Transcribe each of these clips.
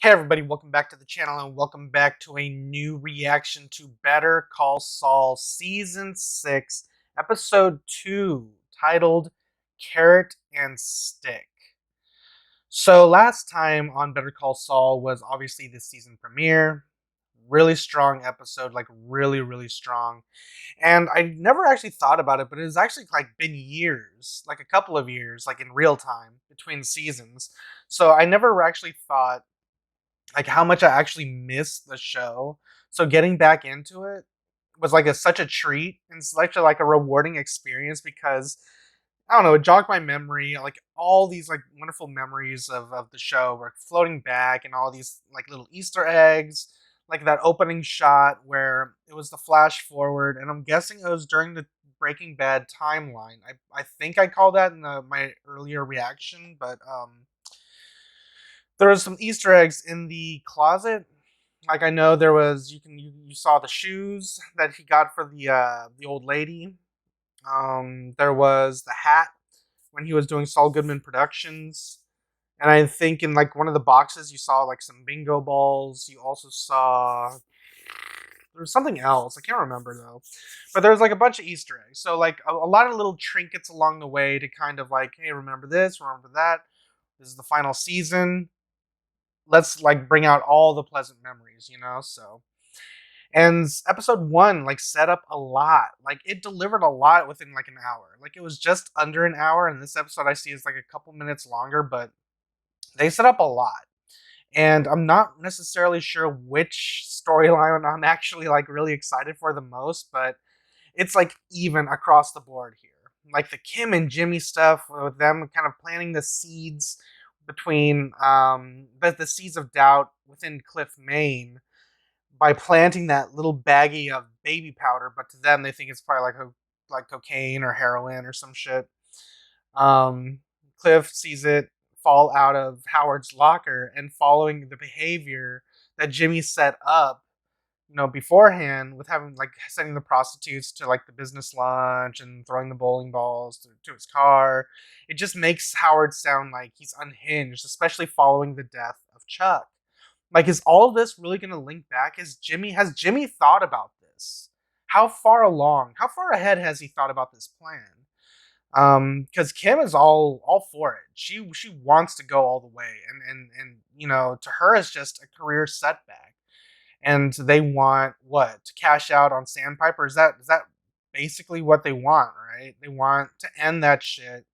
Hey everybody, welcome back to the channel and welcome back to a new reaction to Better Call Saul Season 6, Episode 2, titled Carrot and Stick. So last time on Better Call Saul was obviously the season premiere. Really strong episode, like really strong. And I never actually thought about it, but it has actually like been years, like a couple of years, like in real time between seasons. So I never actually thought like how much I actually missed the show. So getting back into it was like such a treat and such a rewarding experience because I don't know, it jogged my memory. Like all these like wonderful memories of the show were floating back, and all these like little Easter eggs, like that opening shot where it was the flash forward, and I'm guessing it was during the Breaking Bad timeline. I think I called that in my earlier reaction, but there was some Easter eggs in the closet. Like I know there was you saw the shoes that he got for the old lady. There was the hat when he was doing Saul Goodman Productions. And I think in like one of the boxes you saw like some bingo balls. You also saw there was something else. I can't remember though. But there was like a bunch of Easter eggs. So like a lot of little trinkets along the way to kind of like, hey, remember this, remember that. This is the final season. Let's like bring out all the pleasant memories, you know? So and episode 1 like set up a lot. Like it delivered a lot within like an hour. Like it was just under an hour, and this episode I see is like a couple minutes longer, but they set up a lot. And I'm not necessarily sure which storyline I'm actually like really excited for the most, but it's like even across the board here. Like the Kim and Jimmy stuff with them kind of planting the seeds between the seeds of doubt within Cliff Maine by planting that little baggie of baby powder, but to them they think it's probably like cocaine or heroin or some shit. Um, Cliff sees it fall out of Howard's locker, and following the behavior that Jimmy set up, you know, beforehand with having like sending the prostitutes to like the business lunch and throwing the bowling balls to his car, it just makes Howard sound like he's unhinged, especially following the death of Chuck. Like, is all of this really going to link back? Has Jimmy thought about this? How far along? How far ahead has he thought about this plan? Because Kim is all for it. She wants to go all the way, and you know, to her it's just a career setback, and they want what, to cash out on Sandpiper. Is that basically what they want? Right? They want to end that shit,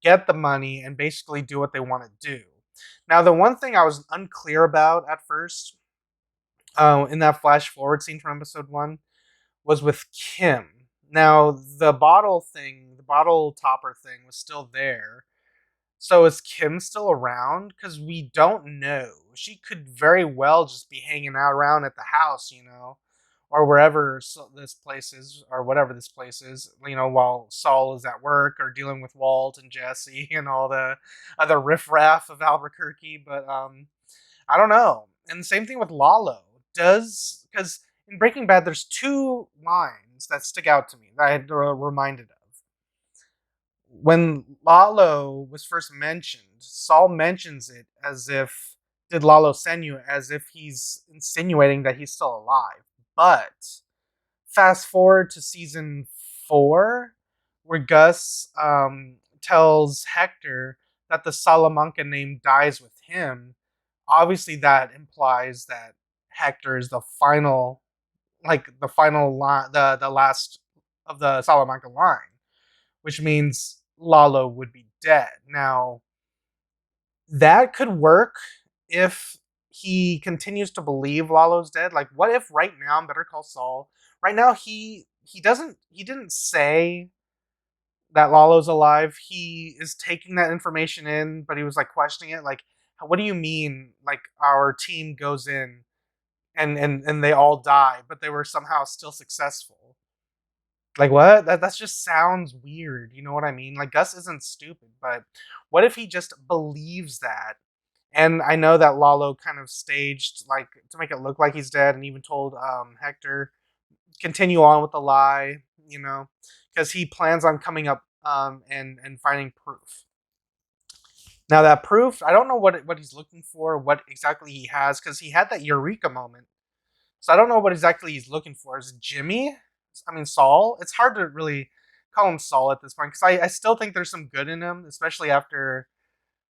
get the money, and basically do what they want to do. Now, the one thing I was unclear about at first, in that flash forward scene from episode 1, was with Kim. Now, the bottle topper thing was still there. So is Kim still around? Because we don't know. She could very well just be hanging out around at the house, you know, or wherever this place is, or whatever this place is, you know, while Saul is at work or dealing with Walt and Jesse and all the other riffraff of Albuquerque. But I don't know. And the same thing with Lalo. Because in Breaking Bad, there's two lines that stick out to me that I had reminded of. When Lalo was first mentioned, Saul mentions it as if, did Lalo send you? As if he's insinuating that he's still alive. But fast forward to season 4, where Gus tells Hector that the Salamanca name dies with him. Obviously, that implies that Hector is the final, like the final line, the last of the Salamanca line, which means Lalo would be dead. Now, that could work if he continues to believe Lalo's dead. Like, what if right now in Better Call Saul, right now he didn't say that Lalo's alive. He is taking that information in, but he was like questioning it. Like, what do you mean? Like, our team goes in and they all die, but they were somehow still successful. Like what? That just sounds weird. You know what I mean? Like Gus isn't stupid, but what if he just believes that? And I know that Lalo kind of staged like to make it look like he's dead, and even told Hector continue on with the lie. You know, because he plans on coming up and finding proof. Now that proof, I don't know what he's looking for, what exactly he has, because he had that eureka moment. So I don't know what exactly he's looking for. Is it Jimmy? I mean Saul? It's hard to really call him Saul at this point because I still think there's some good in him, especially after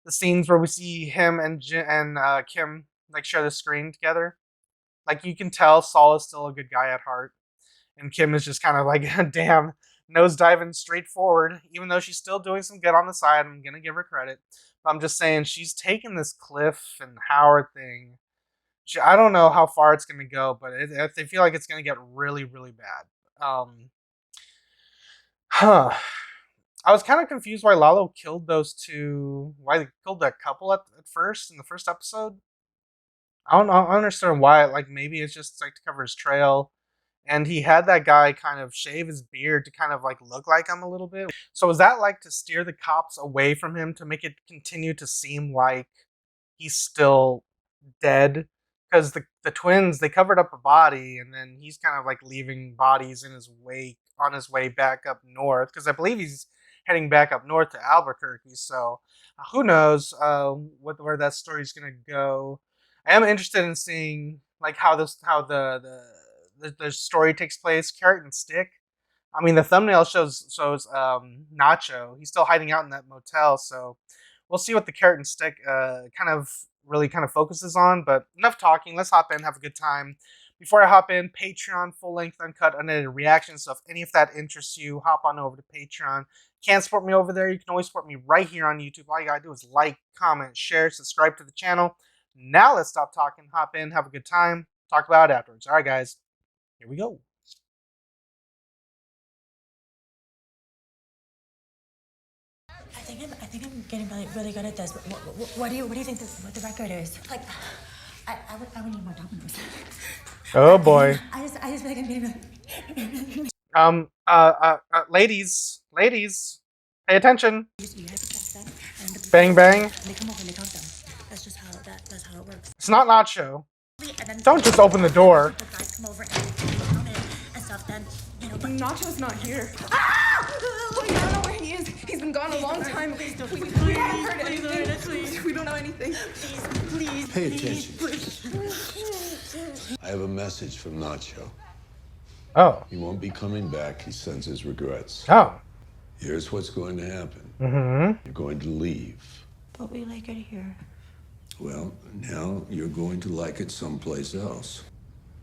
the scenes where we see him and Kim like share the screen together. Like you can tell Saul is still a good guy at heart, and Kim is just kind of like, damn, nose diving straight forward. Even though she's still doing some good on the side, I'm gonna give her credit. But I'm just saying she's taken this Cliff and Howard thing. I don't know how far it's gonna go, but I feel like it's gonna get really, really bad. Huh. I was kind of confused why Lalo killed those two. Why they killed that couple at first in the first episode. I don't understand why. Like maybe it's just like to cover his trail, and he had that guy kind of shave his beard to kind of like look like him a little bit. So was that like to steer the cops away from him to make it continue to seem like he's still dead? Because the twins, they covered up a body, and then he's kind of like leaving bodies in his wake on his way back up north, because I believe he's heading back up north to Albuquerque. So who knows where that story's gonna go. I am interested in seeing like how the story takes place. Carrot and stick. I mean, the thumbnail shows Nacho. He's still hiding out in that motel, so we'll see what the carrot and stick kind of focuses on. But enough talking. Let's hop in, have a good time. Before I hop in, Patreon, full length, uncut, unedited reactions. So if any of that interests you, hop on over to Patreon. Can't support me over there. You can always support me right here on YouTube. All you gotta do is like, comment, share, subscribe to the channel. Now let's stop talking, hop in, have a good time, talk about it afterwards. All right, guys, here we go. I think I'm getting really good at this. What do you think what the record is? Like, I would need more dominoes. Oh boy. I just feel like I'm getting ladies, pay attention. You have to press them, and Bang bang. they come over and they count them. That's just that's how it works. It's not Nacho. Then Don't just open the door. The guys come over and they count it and stuff. Then but Nacho's not here. Ah! We don't know where he is. He's been gone a long time. Please, we haven't heard anything. Please, we don't know anything. Please. Pay attention. I have a message from Nacho. Oh. He won't be coming back. He sends his regrets. Oh. Here's what's going to happen. Mm-hmm. You're going to leave. But we like it here. Well, now you're going to like it someplace else.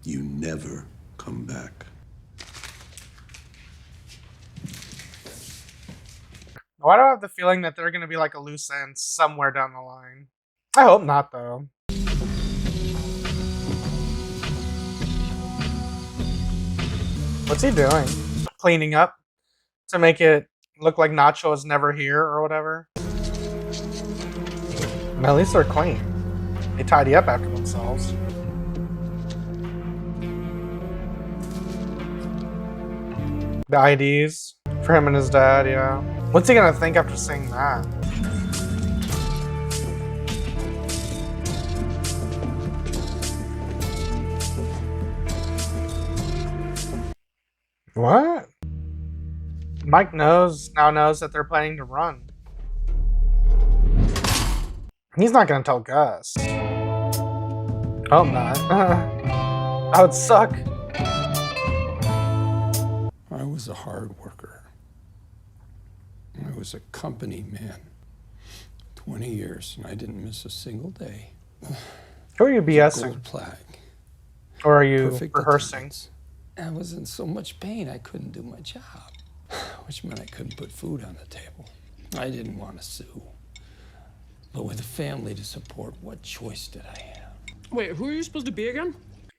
You never come back. Why do I have the feeling that they're gonna be like a loose end somewhere down the line? I hope not, though. What's he doing? Cleaning up to make it look like Nacho is never here or whatever. At least they're clean. They tidy up after themselves. The IDs for him and his dad, yeah. What's he gonna think after seeing that? What? Mike now knows that they're planning to run. He's not gonna tell Gus. Hope not. That would suck. I was a hard worker. I was a company man. 20 years, and I didn't miss a single day. Who are you BSing? Gold plaque. Or are you Perfect rehearsing? attendance. I was in so much pain I couldn't do my job, which meant I couldn't put food on the table. I didn't want to sue. But with a family to support, what choice did I have? Wait, who are you supposed to be again?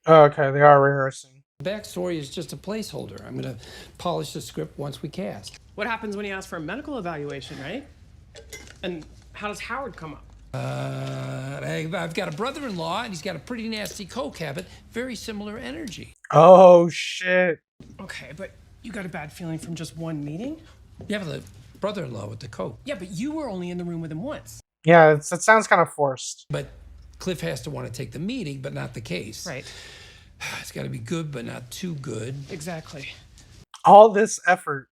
Oh, okay, they are rehearsing. The backstory is just a placeholder. I'm going to polish the script once we cast. What happens when you ask for a medical evaluation, right? And how does Howard come up? I've got a brother-in-law, and he's got a pretty nasty coke habit. Very similar energy. Oh, shit. Okay, but you got a bad feeling from just one meeting? Yeah, but the brother-in-law with the coke. Yeah, but you were only in the room with him once. Yeah, it sounds kind of forced. But Cliff has to want to take the meeting, but not the case. Right. It's got to be good, but not too good. Exactly. All this effort.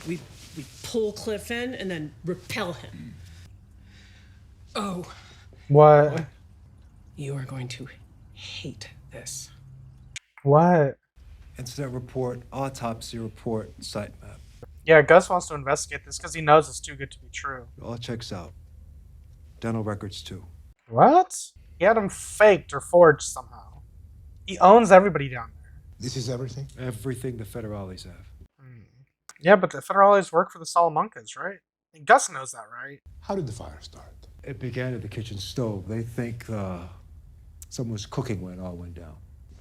We pull Cliff in and then repel him. Oh, What? you are going to hate this. What? Incident report, autopsy report, site map. Yeah, Gus wants to investigate this because he knows it's too good to be true. It all checks out. Dental records too. What? He had them faked or forged somehow. He owns everybody down there. This is everything? Everything the federales have. Yeah, but the Federales work for the Salamancas, right? And Gus knows that, right? How did the fire start? It began at the kitchen stove. They think someone was cooking when it all went down.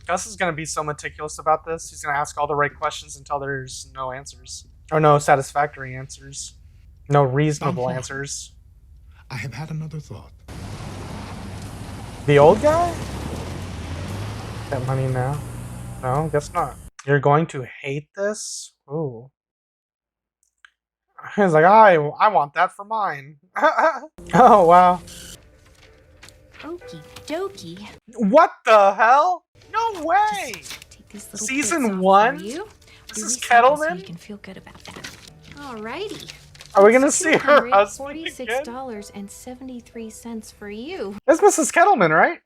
Gus is going to be so meticulous about this. He's going to ask all the right questions until there's no answers. Or no satisfactory answers. No reasonable fine. answers. I have had another thought. The old guy? Got money now? No, guess not. You're going to hate this? Ooh. He's like, I want that for mine. Oh, wow. Okie dokie. What the hell? No way! Take these little Season bits off 1? for you. This Do is recycle so Kettleman? you can feel good about that. Alrighty. Are we gonna see her husband again? $246.73 for you. That's Mrs. Kettleman, right?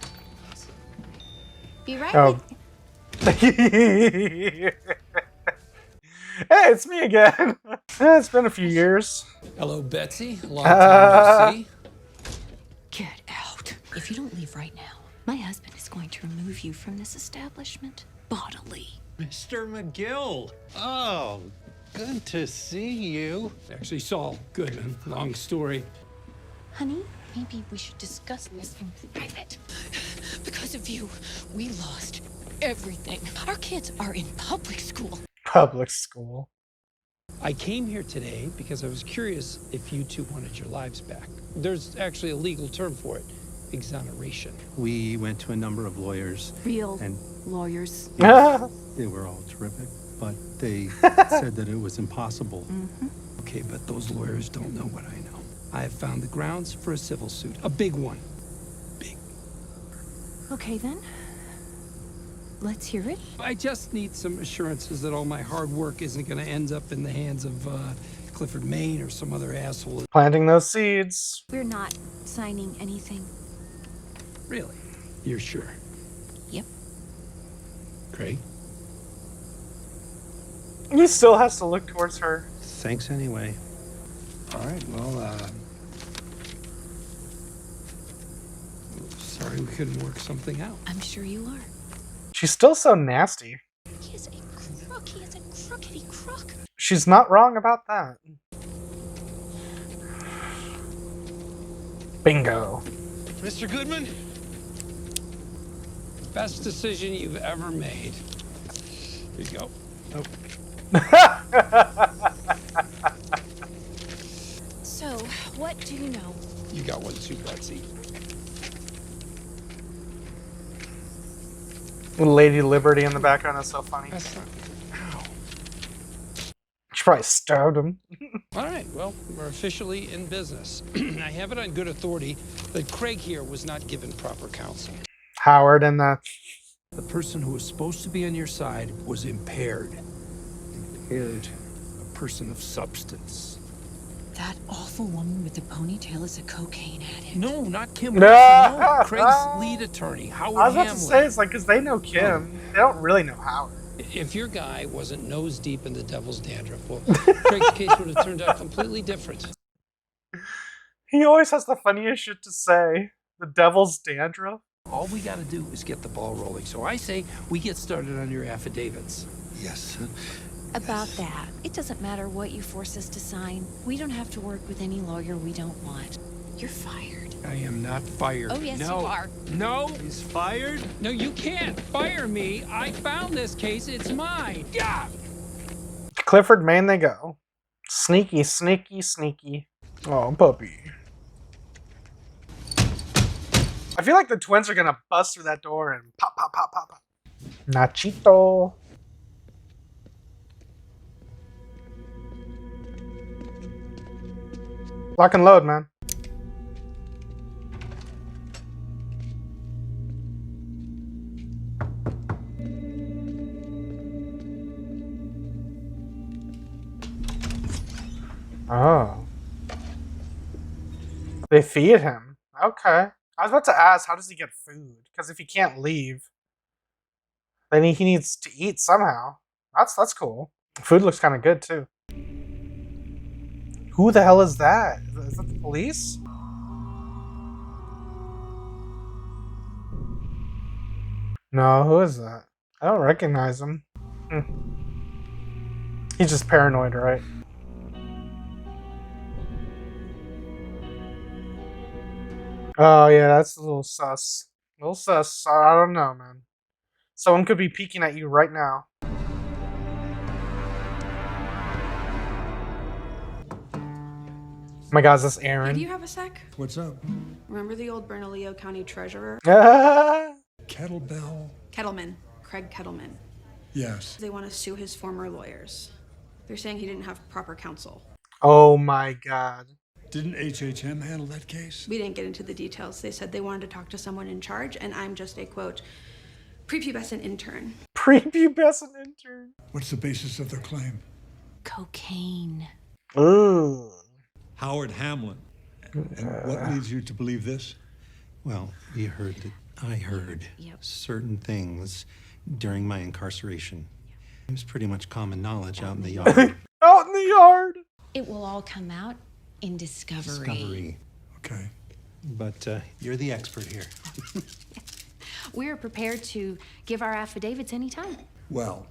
Be right Oh. with Hey, it's me again. It's been a few years. Hello, Betsy. Long time no see. Get out. If you don't leave right now, my husband is going to remove you from this establishment bodily. Mr. McGill. Oh, good to see you. Actually, Saul Goodman. Long story. Honey, maybe we should discuss this in private. Because of you, we lost everything. Our kids are in public school. Public school. I came here today because I was curious if you two wanted your lives back. There's actually a legal term for it. Exoneration. We went to a number of lawyers. Real And lawyers. they were all terrific, but they said that it was impossible. Okay, but those lawyers don't know what I know. I have found the grounds for a civil suit. A big one. Big. Okay then. Let's hear it. I just need some assurances that all my hard work isn't going to end up in the hands of Clifford Maine or some other asshole. Planting those seeds. We're not signing anything. Really? You're sure? Yep. Craig? He still has to look towards her. Thanks anyway. All right, well, sorry we couldn't work something out. I'm sure you are. She's still so nasty. He is a crook. He is a crookedy crook. She's not wrong about that. Bingo. Mr. Goodman? Best decision you've ever made. Here you go. So, what do you know? You got one too, Betsy. Lady Liberty in the background is so funny. That's not... Ow. She probably stabbed him. All right, well, we're officially in business. I have it on good authority that Craig here was not given proper counsel. Howard and the... The person who was supposed to be on your side was impaired. Impaired. A person of substance. That awful woman with the ponytail is a cocaine addict. No, not Kim No. Wilson. No, Craig's lead attorney, Howard I was about Hamlin. to say, it's like, because they know Kim. They don't really know Howard. If your guy wasn't nose deep in the devil's dandruff, well, Craig's case would have turned out completely different. He always has the funniest shit to say. The devil's dandruff. All we got to do is get the ball rolling. So I say we get started on your affidavits. Yes. About that, it doesn't matter what you force us to sign. We don't have to work with any lawyer we don't want. You're fired. I am not fired. Oh, yes, No. you are. No. He's fired? No, you can't fire me. I found this case. It's mine. Yeah. Clifford, Maine they go. Sneaky, sneaky, sneaky. Oh, puppy. I feel like the twins are gonna bust through that door and pop, pop, pop, pop, pop. Nachito. Lock and load, man. Oh. They feed him. Okay. I was about to ask, how does he get food? Because if he can't leave, then he needs to eat somehow. That's cool. Food looks kind of good too. Who the hell is that? Is that the police? No, who is that? I don't recognize him. He's just paranoid, right? Oh yeah, that's a little sus. A little sus. I don't know, man. Someone could be peeking at you right now. Oh my God, is this Hey, Aaron? do you have a sec? What's up? Remember the old Bernalillo County treasurer? Kettlebell? Kettleman. Craig Kettleman. Yes. They want to sue his former lawyers. They're saying he didn't have proper counsel. Oh my God. Didn't HHM handle that case? We didn't get into the details. They said they wanted to talk to someone in charge, and I'm just a, quote, prepubescent intern. Prepubescent intern. What's the basis of their claim? Cocaine. Ooh. Howard Hamlin. And what leads you to believe this? Well, I heard certain things during my incarceration. It was pretty much common knowledge out in the yard. Out in the yard. It will all come out in discovery. Discovery. Okay. But you're the expert here. We're prepared to give our affidavits anytime. Well,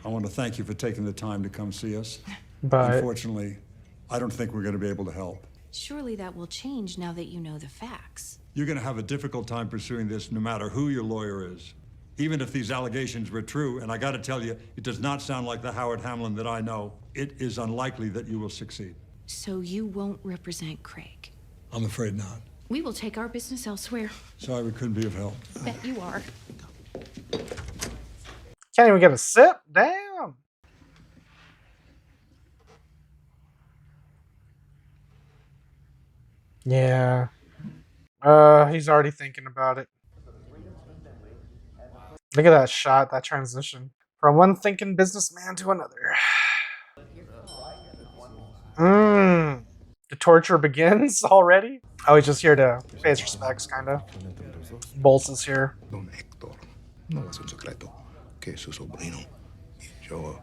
I want to thank you for taking the time to come see us. But unfortunately, I don't think we're going to be able to help. Surely that will change now that you know the facts. You're going to have a difficult time pursuing this no matter who your lawyer is. Even if these allegations were true, and I got to tell you, it does not sound like the Howard Hamlin that I know, it is unlikely that you will succeed. So you won't represent Craig? I'm afraid not. We will take our business elsewhere. Sorry we couldn't be of help. Bet you are. can't even get a sip. Damn. Yeah. He's already thinking about it. Look at that shot, that transition. From one thinking businessman to another. The torture begins already? Oh, he's just here to pay his respects, kind of. Bolts is here. Don Héctor, no es un secreto que su sobrino y yo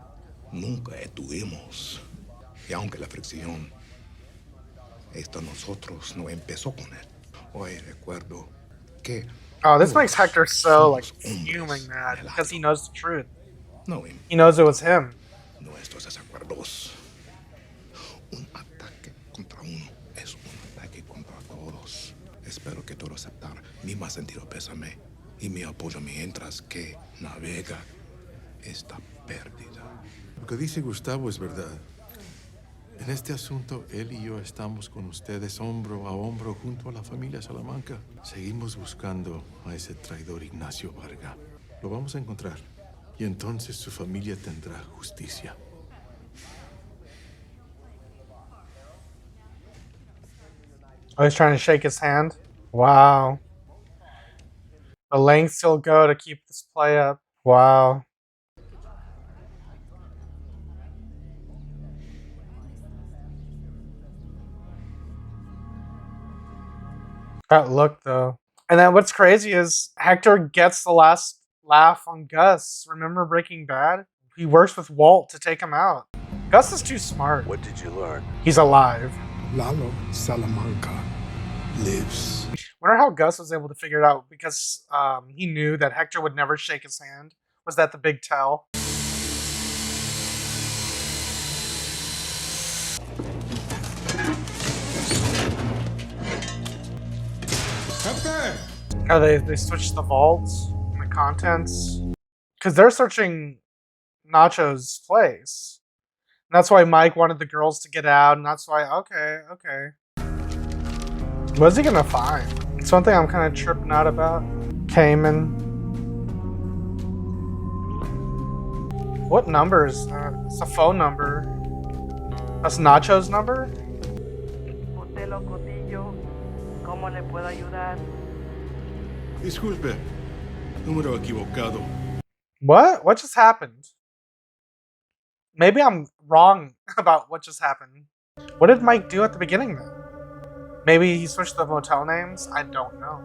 nunca estuvimos. Y aunque la fricción esta nosotros no empezó con él. Hoy recuerdo que Oh, this makes Hector so, like, fuming mad because he knows the truth. He knows it was him. nuestros desacuerdos. Un ataque contra uno es un ataque contra todos. Espero que todos aceptar mi más sentido pésame y mi apoyo mientras que navega esta pérdida. Lo que dice Gustavo es verdad. En este asunto, él y yo estamos con ustedes hombro a hombro junto a la familia Salamanca. Seguimos buscando a ese traidor Ignacio Varga. Lo vamos a encontrar y entonces su familia tendrá justicia. Oh, he's trying to shake his hand? Wow. The lengths he'll go to keep this play up. Wow. That look, though. And then what's crazy is Hector gets the last laugh on Gus. Remember Breaking Bad? He works with Walt to take him out. Gus is too smart. What did you learn? He's alive. Lalo Salamanca lives. Wonder how Gus was able to figure it out because he knew that Hector would never shake his hand. Was that the big tell? Oh, they switched the vaults and the contents because they're searching Nacho's place. And that's why Mike wanted the girls to get out, and that's why okay. What's he gonna find? It's one thing I'm kind of tripping out about. Cayman. What number is that? It's a phone number. That's Nacho's number? ¿Cómo le puedo ayudar? Disculpe, número equivocado. What? What just happened? Maybe I'm wrong about what just happened. What did Mike do at the beginning then? Maybe he switched the motel names? I don't know.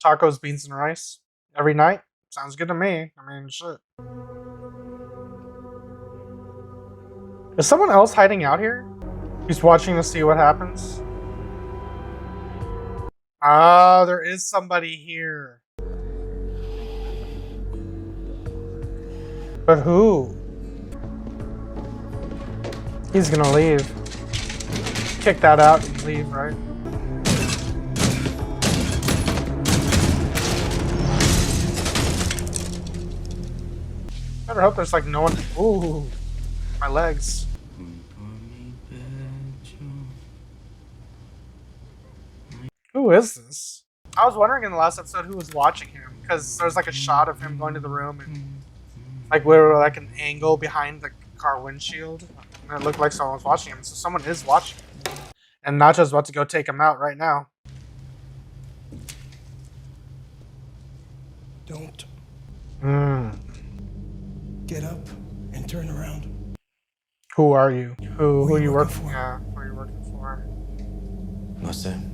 Tacos, beans, and rice every night? Sounds good to me. I mean, shit. Is someone else hiding out here? He's watching to see what happens. Ah, there is somebody here. But who? He's gonna leave. Kick that out and leave, right? Better hope there's like no one. Ooh, my legs. Who is this? I was wondering in the last episode who was watching him because there's like a shot of him going to the room and like where like an angle behind the car windshield, and it looked like someone was watching him. So someone is watching him, and Nacho's about to go take him out right now. Don't. Get up and turn around. Who are you? Who are you working for? Yeah, who are you working for? No sé.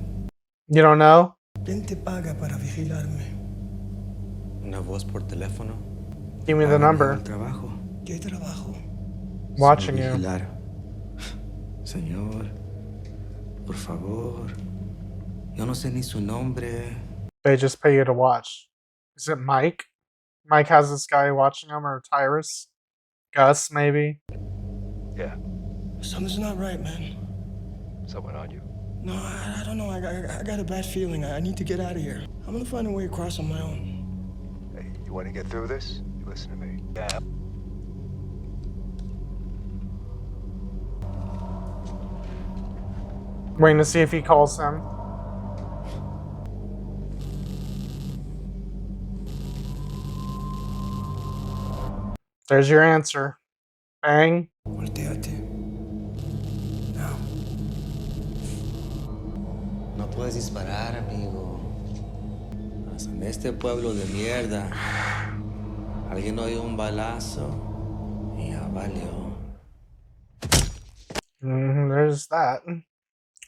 You don't know? ¿Quién te paga para vigilarme? Una voz por teléfono. Give me the number. Trabajo. ¿Qué trabajo? Watching you. Vigilar. Señor, por favor. Yo no sé ni su nombre. They just pay you to watch. Is it Mike? Mike has this guy watching him, or Tyrus? Gus, maybe? Yeah. Something's not right, man. Someone on you? No, I don't know. I got a bad feeling. I need to get out of here. I'm gonna find a way across on my own. Hey, you want to get through this? You listen to me. Yeah. Waiting to see if he calls him. There's your answer. Bang. Volteate. Now. No puedes disparar, amigo. En este pueblo de mierda, alguien oyó un balazo y ya valió. There's that.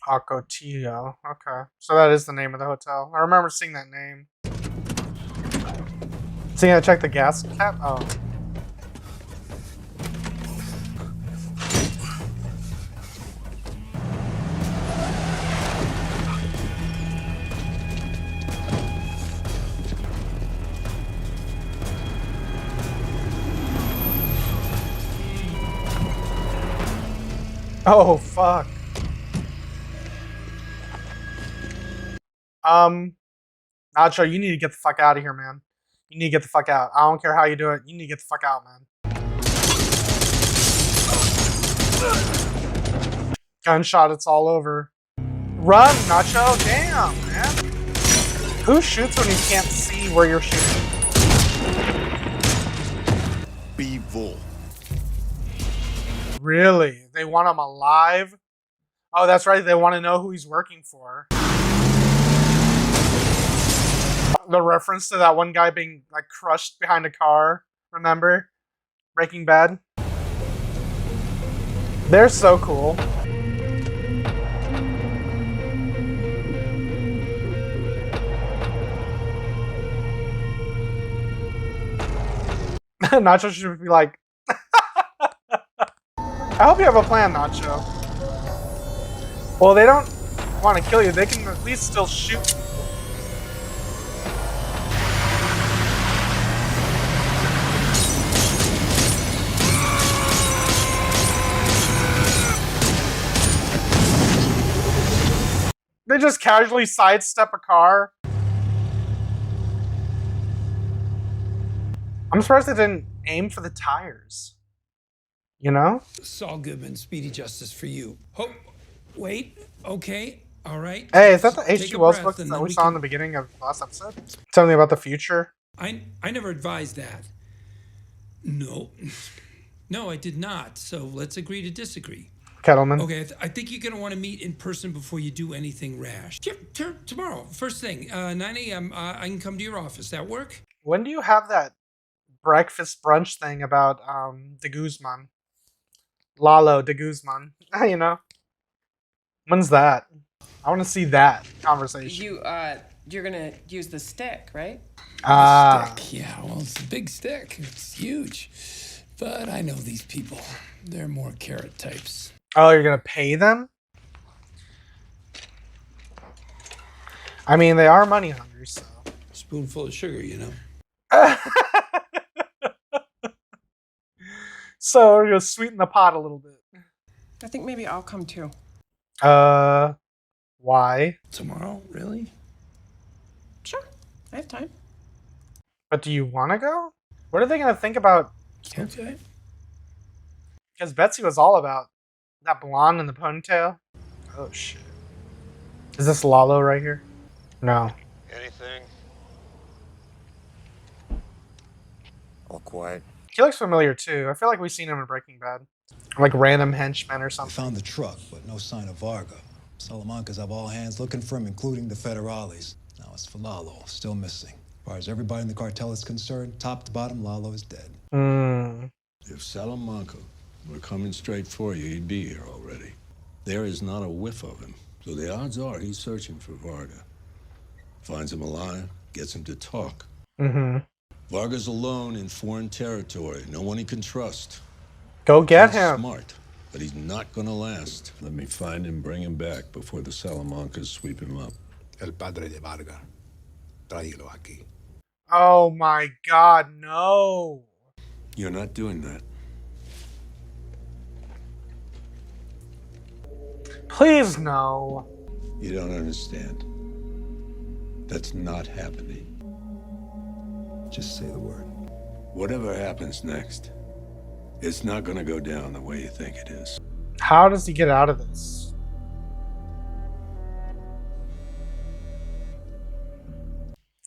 Acotillo. Okay. So that is the name of the hotel. I remember seeing that name. See, I checked the gas cap. Oh. Oh, fuck. Nacho, you need to get the fuck out of here, man. You need to get the fuck out. I don't care how you do it. You need to get the fuck out, man. Gunshot, it's all over. Run, Nacho. Damn, man. Who shoots when you can't see where you're shooting? Vivo. Really? They want him alive? Oh, that's right. They want to know who he's working for. The reference to that one guy being like crushed behind a car. Remember? Breaking Bad. They're so cool. Nacho should be like, I hope you have a plan, Nacho. Well, they don't want to kill you. They can at least still shoot. They just casually sidestep a car. I'm surprised they didn't aim for the tires. You know? Saul Goodman, speedy justice for you. Oh, wait. Okay. All right. Hey, is that the Take H.G. a Wells breath book and that then we we saw in can- the beginning of the last episode? Tell me about the future. I never advised that. No. No, I did not. So let's agree to disagree. Kettleman. Okay, I think you're going to want to meet in person before you do anything rash. Tomorrow, first thing, 9 a.m., I can come to your office. That work? When do you have that breakfast brunch thing about de Guzman. Lalo de Guzman. You know? When's that? I want to see that conversation. You're gonna use the stick, right? Stick, yeah. Well, it's a big stick. It's huge. But I know these people. They're more carrot types. Oh, you're gonna pay them? I mean, they are money hungry, so. Spoonful of sugar, you know. So we're gonna sweeten the pot a little bit. I think maybe I'll come too. Why? Tomorrow, really? Sure, I have time. But do you want to go? What are they gonna think about? Okay. Because Betsy was all about that blonde in the ponytail. Oh shit! Is this Lalo right here? No. Anything? All quiet. He looks familiar too. I feel like we've seen him in Breaking Bad, like random henchmen or They something. found the truck, but no sign of Varga. Salamancas have all hands looking for him, including the federales. Now it's for Lalo, still missing. As far as everybody in the cartel is concerned, top to bottom, Lalo is dead. If Salamanca were coming straight for you, he'd be here already. There is not a whiff of him, so the odds are he's searching for Varga. Finds him alive, gets him to talk. Varga's alone in foreign territory, no one he can trust. Go get He's him. smart, but he's not gonna last. Let me find him, bring him back before the Salamancas sweep him up. El padre de Vargas. Tráigalo aquí. Oh my God, no! You're not doing that. Please no. You don't understand. That's not happening. Just say the word. Whatever happens next, it's not gonna go down the way you think it is. How does he get out of this?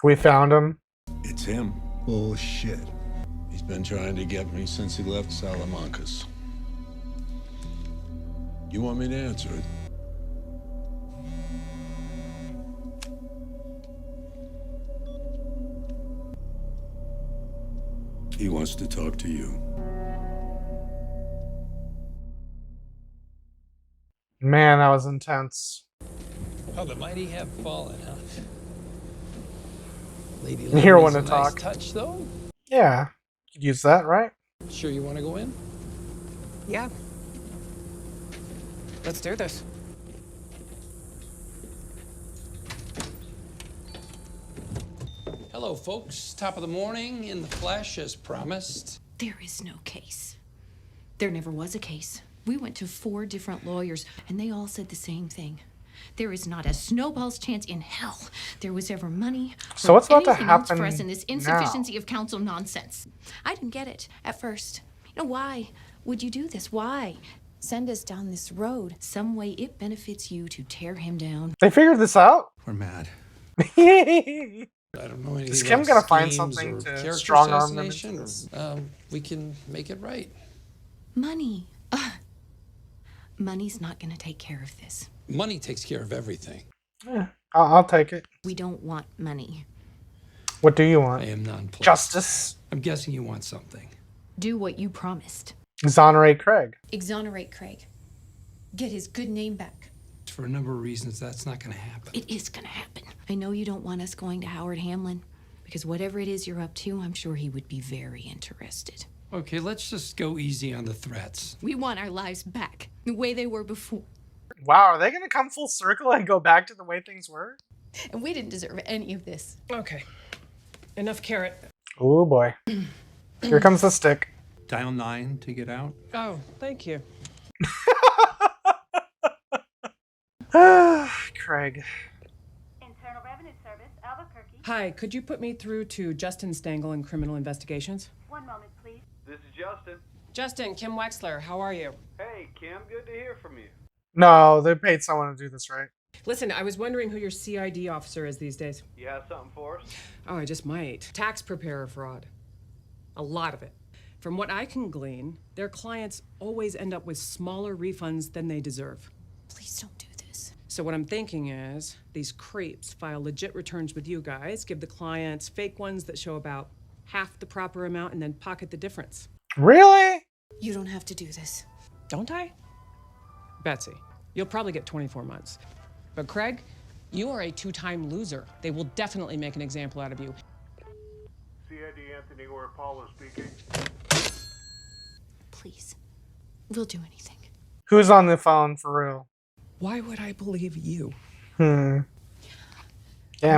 We found him. It's him. Bullshit. He's been trying to get me since he left Salamancas. You want me to answer it? He wants to talk to you. Man, that was intense. Oh, the mighty have fallen, huh? Lady Here, Liberty's wanna a nice talk. touch, though. Yeah, could use that, right? Sure you want to go in? Yeah. Let's do this. Hello, folks. Top of the morning, in the flesh, as promised. There is no case. There never was a case. We went to 4 different lawyers, and they all said the same thing. There is not a snowball's chance in hell there was ever money So what's about to anything else happen for us in this insufficiency of counsel nonsense. I didn't get it at first. You know, why would you do this? Why send us down this road? Some way it benefits you to tear him down. They figured this out. We're mad. I don't know anything Is Kim about gonna find schemes something or to character strong arm them assassination, or, we can make it right. Money. Money's not gonna take care of this. Money takes care of everything. Yeah, I'll take it. We don't want money. What do you want? I am nonplussed. Justice. I'm guessing you want something. Do what you promised. Exonerate Craig. Exonerate Craig. Get his good name back. For a number of reasons, that's not going to happen. It is gonna happen. I know you don't want us going to Howard Hamlin, because whatever it is you're up to, I'm sure he would be very interested. Okay, let's just go easy on the threats. We want our lives back, the way they were before. Wow, are they gonna come full circle and go back to the way things were? And we didn't deserve any of this. Okay. Enough carrot. Oh boy. Here comes the stick. Dial 9 to get out. Oh, thank you. Craig. Internal Revenue Service, Albuquerque. Hi, could you put me through to Justin Stengel in Criminal Investigations? One moment, please. This is Justin. Justin, Kim Wexler, how are you? Hey, Kim, good to hear from you. No, they paid someone to do this, right? Listen, I was wondering who your CID officer is these days. You have something for us? Oh, I just might. Tax preparer fraud. A lot of it. From what I can glean, their clients always end up with smaller refunds than they deserve. Please don't do this. So what I'm thinking is, these creeps file legit returns with you guys, give the clients fake ones that show about half the proper amount and then pocket the difference. Really? You don't have to do this. Don't I? Betsy, you'll probably get 24 months. But Craig, you are a two-time loser. They will definitely make an example out of you. C.I.D. Anthony or Apollo speaking. Please. We'll do anything. Who's on the phone for real? Why would I believe you? Damn,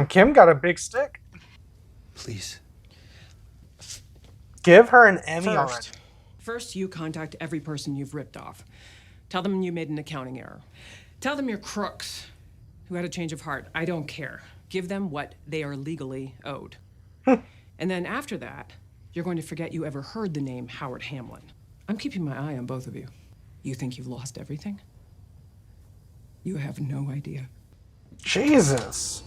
Kim got a big stick. Please. Give her an Emmy already. First, you contact every person you've ripped off. Tell them you made an accounting error. Tell them you're crooks who had a change of heart. I don't care. Give them what they are legally owed. And then after that, you're going to forget you ever heard the name Howard Hamlin. I'm keeping my eye on both of you. You think you've lost everything? You have no idea. Jesus.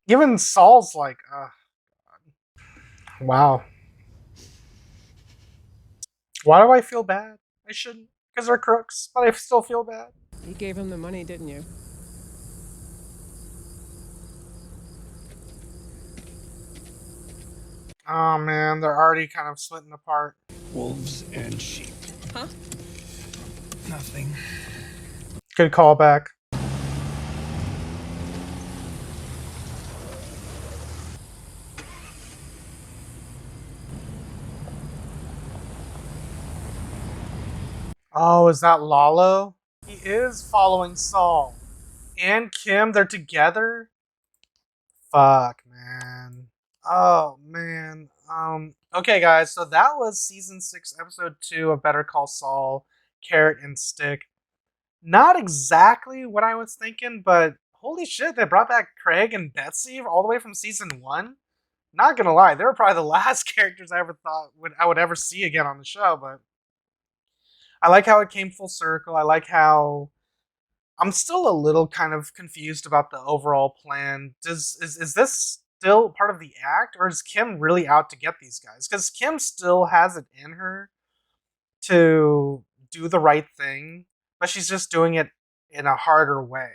Even Saul's like, wow. Why do I feel bad? I shouldn't, because they're crooks, but I still feel bad. You gave him the money, didn't you? Oh man, they're already kind of splitting apart. Wolves and sheep. Huh? Nothing. Good callback. Oh, is that Lalo? He is following Saul. And Kim, they're together? Fuck, man. Oh, man. Okay, guys, so that was Season 6, Episode 2 of Better Call Saul, Carrot and Stick. Not exactly what I was thinking, but holy shit, they brought back Craig and Betsy all the way from Season 1. Not gonna lie, they were probably the last characters I ever thought I would ever see again on the show, but I like how it came full circle. I like how I'm still a little kind of confused about the overall plan. Is this still part of the act, or is Kim really out to get these guys? Because Kim still has it in her to do the right thing, but she's just doing it in a harder way.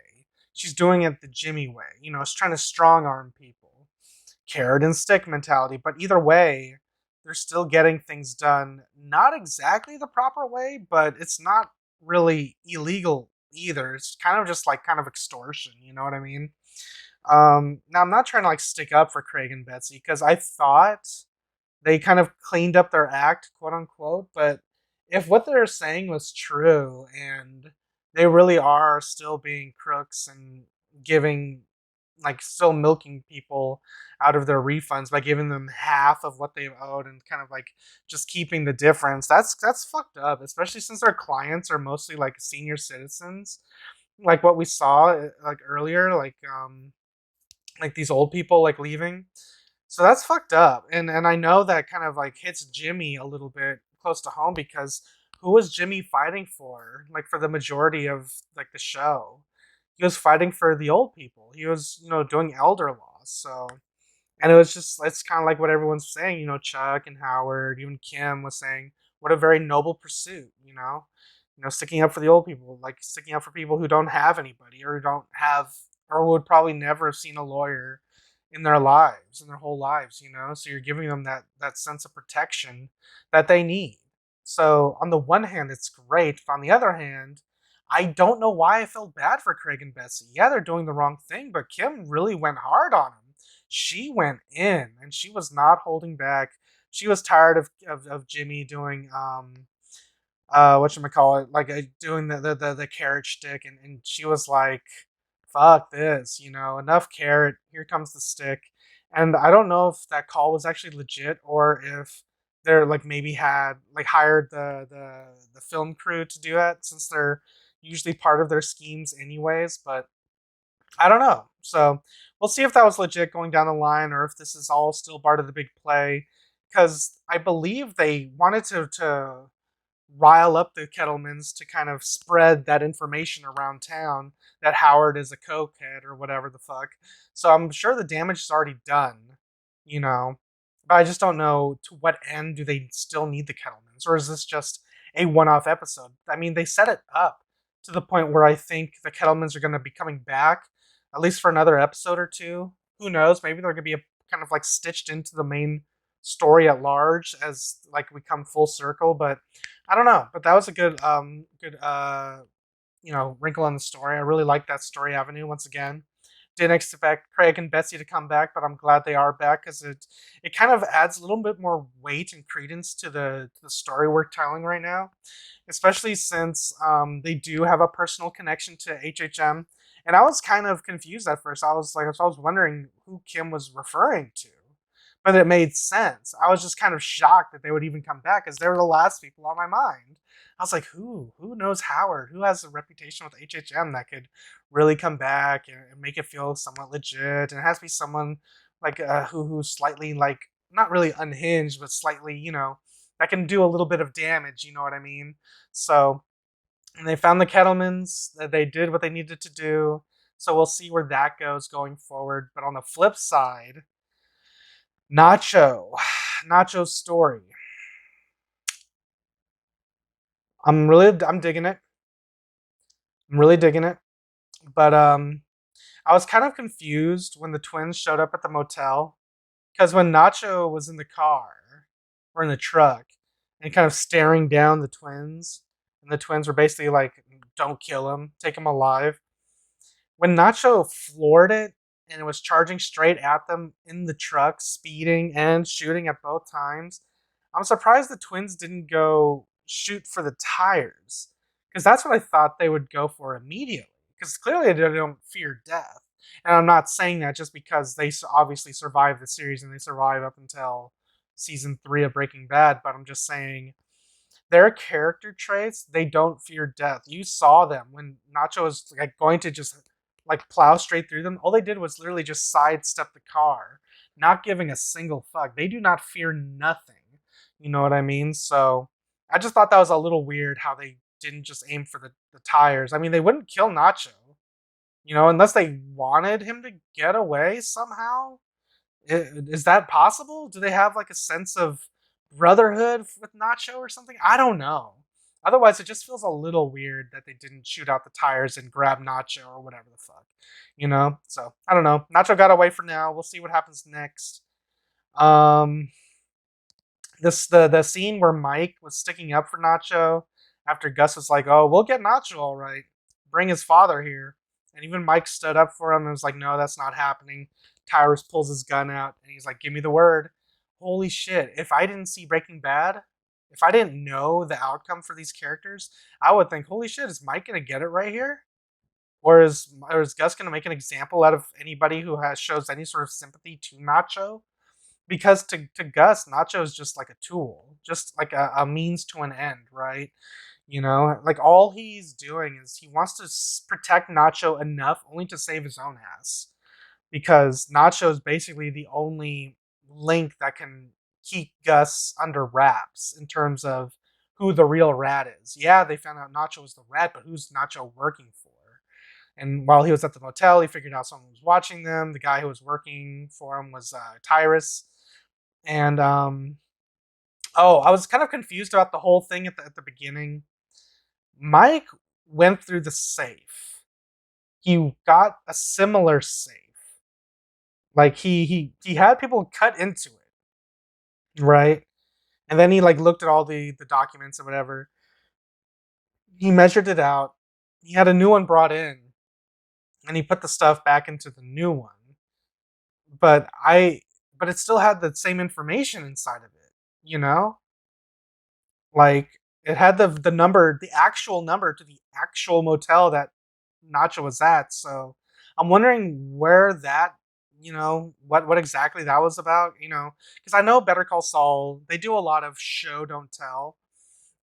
She's doing it the Jimmy way. You know, she's trying to strong arm people. Carrot and stick mentality. But either way, they're still getting things done not exactly the proper way, but it's not really illegal either. It's kind of just like kind of extortion, you know what I mean? Now I'm not trying to like stick up for Craig and Betsy because I thought they kind of cleaned up their act, quote unquote, but if what they're saying was true and they really are still being crooks and giving like still milking people out of their refunds by giving them half of what they've owed and kind of like just keeping the difference. That's fucked up, especially since their clients are mostly like senior citizens, like what we saw like earlier, like these old people like leaving. So that's fucked up, and I know that kind of like hits Jimmy a little bit close to home because who was Jimmy fighting for? Like for the majority of like the show, he was fighting for the old people. He was, you know, doing elder laws. So, and it was just, it's kind of like what everyone's saying, you know, Chuck and Howard, even Kim was saying, what a very noble pursuit, you know, sticking up for the old people, like sticking up for people who don't have anybody or who don't have, or would probably never have seen a lawyer in their lives, in their whole lives, you know? So you're giving them that sense of protection that they need. So on the one hand, it's great. But on the other hand, I don't know why I felt bad for Craig and Betsy. Yeah, they're doing the wrong thing, but Kim really went hard on him. She went in, and she was not holding back. She was tired of Jimmy doing whatchamacallit, like doing the carrot stick, and she was like, fuck this, you know, enough carrot, here comes the stick. And I don't know if that call was actually legit or if they're like maybe had like hired the film crew to do it since they're usually part of their schemes anyways, but I don't know. So we'll see if that was legit going down the line or if this is all still part of the big play. Because I believe they wanted to rile up the Kettlemans to kind of spread that information around town that Howard is a cokehead or whatever the fuck. So I'm sure the damage is already done, you know. But I just don't know to what end do they still need the Kettlemans, or is this just a one-off episode? I mean, they set it up to the point where I think the Kettlemans are going to be coming back, at least for another episode or two. Who knows? Maybe they're going to be a kind of like stitched into the main story at large as like we come full circle. But I don't know. But that was a good wrinkle on the story. I really like that story avenue once again. Didn't expect Craig and Betsy to come back, but I'm glad they are back because it kind of adds a little bit more weight and credence to the story we're telling right now, especially since they do have a personal connection to HHM. And I was kind of confused at first. I was wondering who Kim was referring to, but it made sense. I was just kind of shocked that they would even come back because they were the last people on my mind. I was like, who knows Howard? Who has a reputation with HHM that could really come back and make it feel somewhat legit? And it has to be someone like who's slightly like not really unhinged, but slightly that can do a little bit of damage. You know what I mean? So and they found the Kettlemans. They did what they needed to do. So we'll see where that goes going forward. But on the flip side, Nacho's story. I'm digging it. I'm really digging it. But I was kind of confused when the twins showed up at the motel because when Nacho was in the car or in the truck and kind of staring down the twins, and the twins were basically like, "Don't kill him, take him alive." When Nacho floored it and it was charging straight at them in the truck, speeding and shooting at both times, I'm surprised the twins didn't go shoot for the tires because that's what I thought they would go for immediately. Because clearly they don't fear death, and I'm not saying that just because they obviously survived the series and they survived up until season 3 of Breaking Bad. But I'm just saying their character traits, they don't fear death. You saw them when Nacho was like going to just like plow straight through them. All they did was literally just sidestep the car, not giving a single fuck. They do not fear nothing. You know what I mean? So I just thought that was a little weird how they didn't just aim for the tires. I mean, they wouldn't kill Nacho, unless they wanted him to get away somehow. Is that possible? Do they have like a sense of brotherhood with Nacho or something? I don't know. Otherwise, it just feels a little weird that they didn't shoot out the tires and grab Nacho or whatever the fuck. So I don't know. Nacho got away for now. We'll see what happens next. Um, the scene where Mike was sticking up for Nacho after Gus was like, "Oh, we'll get Nacho all right. Bring his father here." And even Mike stood up for him and was like, "No, that's not happening." Tyrus pulls his gun out and he's like, "Give me the word." Holy shit. If I didn't see Breaking Bad, if I didn't know the outcome for these characters, I would think, holy shit, is Mike going to get it right here? Or is Gus going to make an example out of anybody who shows any sort of sympathy to Nacho? Because to Gus, Nacho is just like a tool, just like a means to an end, right? Like all he's doing is he wants to protect Nacho enough only to save his own ass. Because Nacho is basically the only link that can keep Gus under wraps in terms of who the real rat is. Yeah, they found out Nacho was the rat, but who's Nacho working for? And while he was at the motel, he figured out someone was watching them. The guy who was working for him was Tyrus. And I was kind of confused about the whole thing at the beginning. Mike went through the safe. He got a similar safe. Like he had people cut into it, right? And then he like looked at all the documents or whatever. He measured it out. He had a new one brought in, and he put the stuff back into the new one. But it still had the same information inside of it, you know? Like it had the number, the actual number to the actual motel that Nacho was at. So I'm wondering where that, what exactly that was about, because I know Better Call Saul, they do a lot of show don't tell,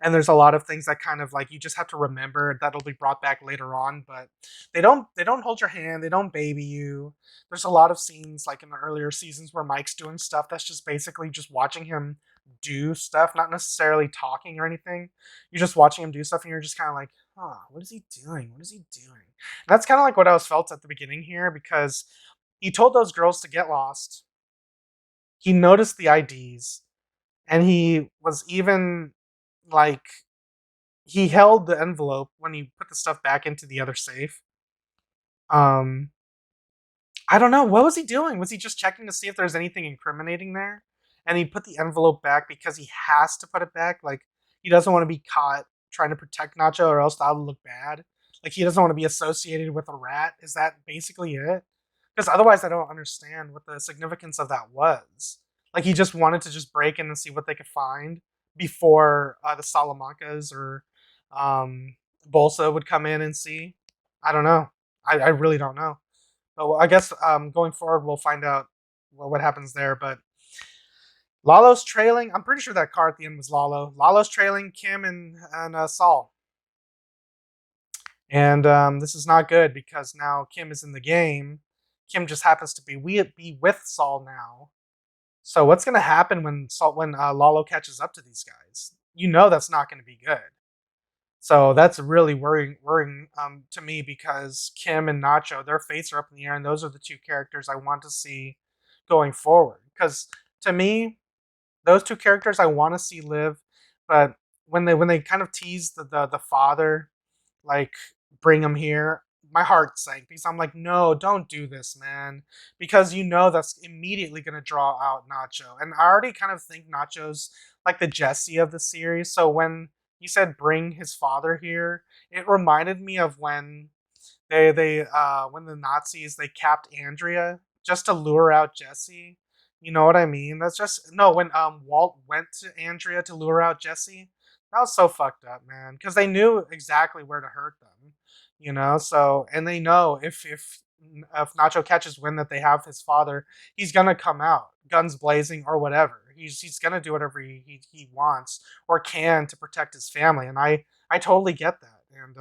and there's a lot of things that kind of like you just have to remember that'll be brought back later on, but they don't hold your hand, they don't baby you. There's a lot of scenes like in the earlier seasons where Mike's doing stuff that's just basically just watching him do stuff, not necessarily talking or anything. You're just watching him do stuff and you're just kind of like, huh, what is he doing? What is he doing? And that's kind of like what I was felt at the beginning here, because he told those girls to get lost. He noticed the IDs, and he was even like, he held the envelope when he put the stuff back into the other safe. Um, I don't know. What was he doing? Was he just checking to see if there's anything incriminating there? And he put the envelope back because he has to put it back. Like, he doesn't want to be caught trying to protect Nacho, or else that would look bad. Like, he doesn't want to be associated with a rat. Is that basically it? Because otherwise, I don't understand what the significance of that was. Like, he just wanted to just break in and see what they could find before the Salamancas or Bolsa would come in and see. I don't know. I really don't know. But I guess going forward, we'll find out what happens there. But Lalo's trailing. I'm pretty sure that car at the end was Lalo. Lalo's trailing Kim and Saul. And this is not good because now Kim is in the game. Kim just happens to be with Saul now. So what's going to happen when Lalo catches up to these guys? You know that's not going to be good. So that's really worrying to me because Kim and Nacho, their fates are up in the air, and those are the two characters I want to see going forward. Because to me, those two characters I want to see live, but when they kind of tease the father, like bring him here, my heart sank because I'm like, no, don't do this, man, because you know that's immediately gonna draw out Nacho, and I already kind of think Nacho's like the Jesse of the series. So when you said bring his father here, it reminded me of when they when the Nazis they capped Andrea just to lure out Jesse. You know what I mean? That's just no when Walt went to Andrea to lure out Jesse. That was so fucked up, man. Because they knew exactly where to hurt them. You know, so and they know if Nacho catches wind that they have his father, he's gonna come out, guns blazing or whatever. He's gonna do whatever he wants or can to protect his family, and I totally get that. And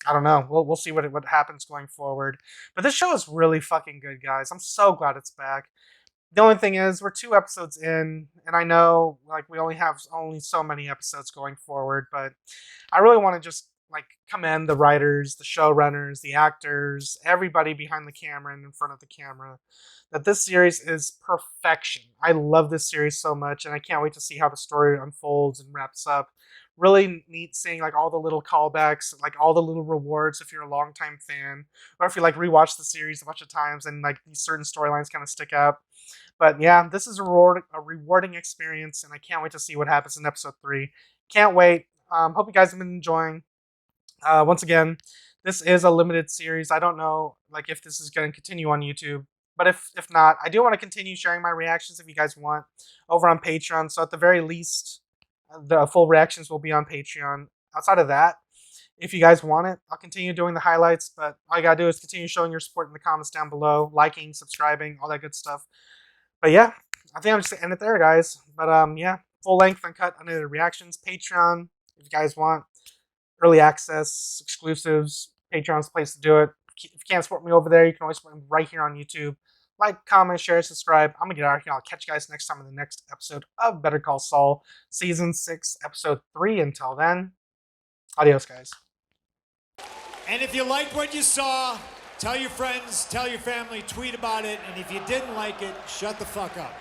I don't know. We'll see what happens going forward. But this show is really fucking good, guys. I'm so glad it's back. The only thing is, we're 2 episodes in, and I know like we only have so many episodes going forward, but I really want to just like commend the writers, the showrunners, the actors, everybody behind the camera and in front of the camera. That this series is perfection. I love this series so much, and I can't wait to see how the story unfolds and wraps up. Really neat seeing like all the little callbacks, like all the little rewards if you're a longtime fan, or if you like rewatch the series a bunch of times and like these certain storylines kind of stick out. But yeah, this is a rewarding experience, and I can't wait to see what happens in episode 3. Can't wait. Hope you guys have been enjoying. Once again, this is a limited series. I don't know like if this is going to continue on YouTube, but if not, I do want to continue sharing my reactions if you guys want over on Patreon. So at the very least, the full reactions will be on Patreon. Outside of that, if you guys want it, I'll continue doing the highlights, but all you gotta do is continue showing your support in the comments down below, liking, subscribing, all that good stuff. But yeah, I think I'm just gonna end it there, guys. But yeah, full length, uncut, unedited reactions, Patreon, if you guys want early access, exclusives, Patreon's the place to do it. If you can't support me over there, you can always support me right here on YouTube. Like, comment, share, subscribe. I'm gonna get out of here. I'll catch you guys next time in the next episode of Better Call Saul, Season 6, Episode 3. Until then, adios, guys. And if you liked what you saw, tell your friends, tell your family, tweet about it. And if you didn't like it, shut the fuck up.